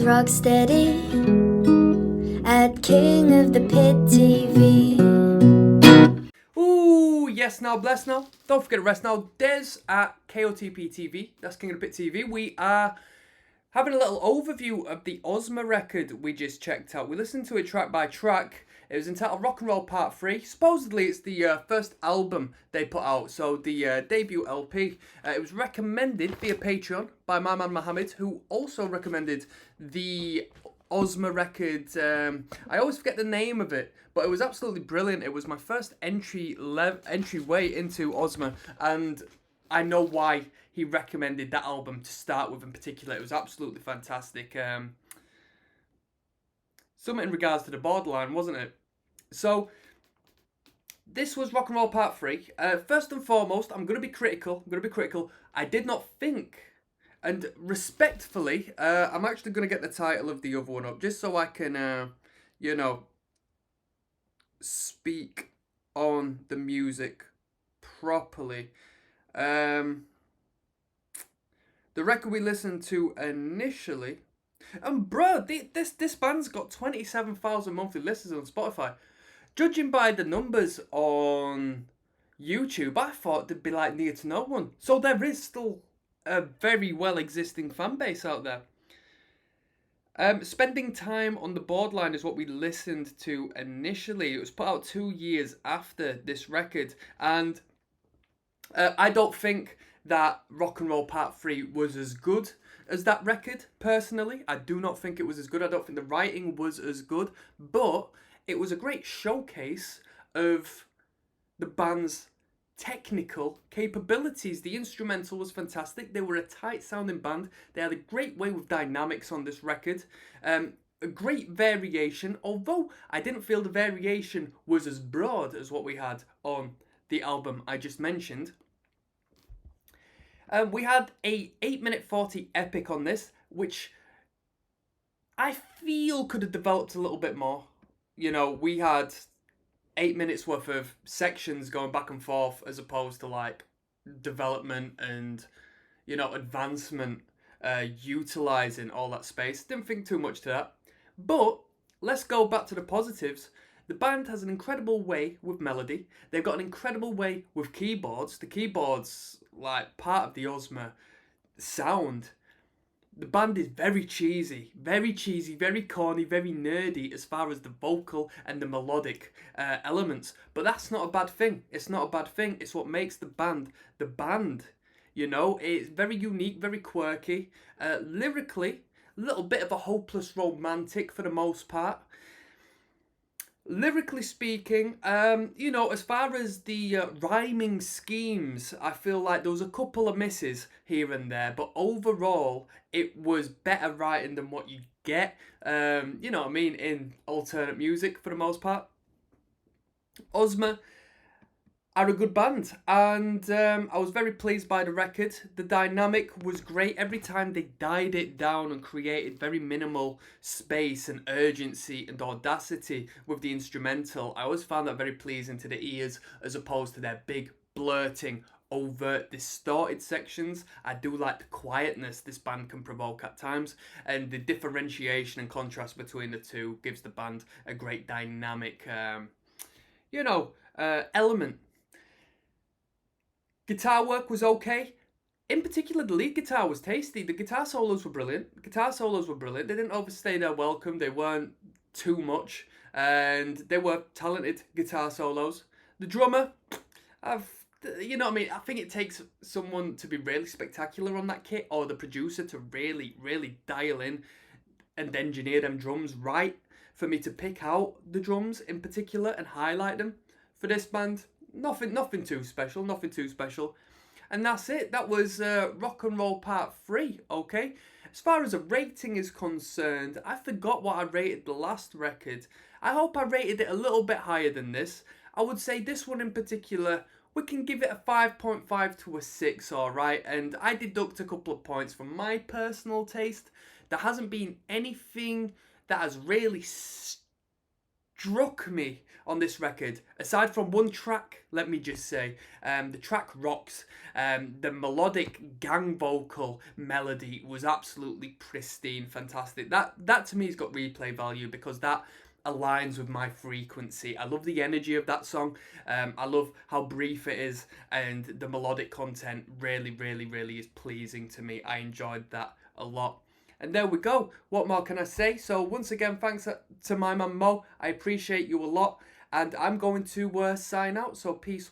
ROCKSTEADY at King of the Pit TV. Ooh, yes now, bless now. Don't forget to rest now. Des at KOTP TV. That's King of the Pit TV. We are having a little overview of the Ozma record we just checked out. We listened to it track by track. It was entitled Rock and Roll Part 3. Supposedly it's the first album they put out, so the debut LP. It was recommended via Patreon by my man Mohammed, who also recommended the Ozma record. I always forget the name of it, but it was absolutely brilliant. It was my first entryway into Ozma, and I know why he recommended that album to start with in particular. It was absolutely fantastic. Something in regards to the borderline, wasn't it? So, this was Rock and Roll Part 3. First and foremost, I'm going to be critical. I did not think, and respectfully, I'm actually going to get the title of the other one up, just so I can, speak on the music properly. The record we listened to initially, and bro, this band's got 27,000 monthly listeners on Spotify. Judging by the numbers on YouTube, I thought there'd be like near to no one. So there is still a very well existing fan base out there. Spending Time on the Borderline is what we listened to initially. It was put out 2 years after this record, and I don't think that Rock and Roll Part 3 was as good as that record, personally. I do not think it was as good. I don't think the writing was as good, but it was a great showcase of the band's technical capabilities. The instrumental was fantastic. They were a tight sounding band. They had a great way with dynamics on this record. A great variation, although I didn't feel the variation was as broad as what we had on the album I just mentioned. We had a 8-minute 40 epic on this, which I feel could have developed a little bit more. You know, we had 8 minutes worth of sections going back and forth as opposed to like development and, advancement, utilizing all that space. Didn't think too much to that. But let's go back to the positives. The band has an incredible way with melody. They've got an incredible way with keyboards. The keyboards, like part of the Ozma sound. The band is very cheesy, very corny, very nerdy as far as the vocal and the melodic elements. But that's not a bad thing. It's not a bad thing. It's what makes the band the band. It's very unique, very quirky. Lyrically, a little bit of a hopeless romantic for the most part. Lyrically speaking, as far as the rhyming schemes, I feel like there was a couple of misses here and there, but overall, it was better writing than what you get, in alternate music for the most part. Ozma are a good band, and I was very pleased by the record. The dynamic was great. Every time they dialed it down and created very minimal space and urgency and audacity with the instrumental, I always found that very pleasing to the ears as opposed to their big blurting, overt, distorted sections. I do like the quietness this band can provoke at times, and the differentiation and contrast between the two gives the band a great dynamic, element. Guitar work was okay. In particular, the lead guitar was tasty. The guitar solos were brilliant. They didn't overstay their welcome. They weren't too much. And they were talented guitar solos. The drummer, I think it takes someone to be really spectacular on that kit, or the producer to really, really dial in and engineer them drums right for me to pick out the drums in particular and highlight them for this band. Nothing too special. And that's it. That was Rock and Roll Part 3, okay? As far as a rating is concerned, I forgot what I rated the last record. I hope I rated it a little bit higher than this. I would say this one in particular, we can give it a 5.5 to a 6, alright? And I deduct a couple of points from my personal taste. There hasn't been anything that has really struck me on this record, aside from one track, let me just say, the track Rocks, the melodic gang vocal melody was absolutely pristine, fantastic. That to me has got replay value because that aligns with my frequency. I love the energy of that song. I love how brief it is, and the melodic content really, really, really is pleasing to me. I enjoyed that a lot. And there we go. What more can I say? So once again, thanks to my man Mo. I appreciate you a lot. And I'm going to sign out. So peace.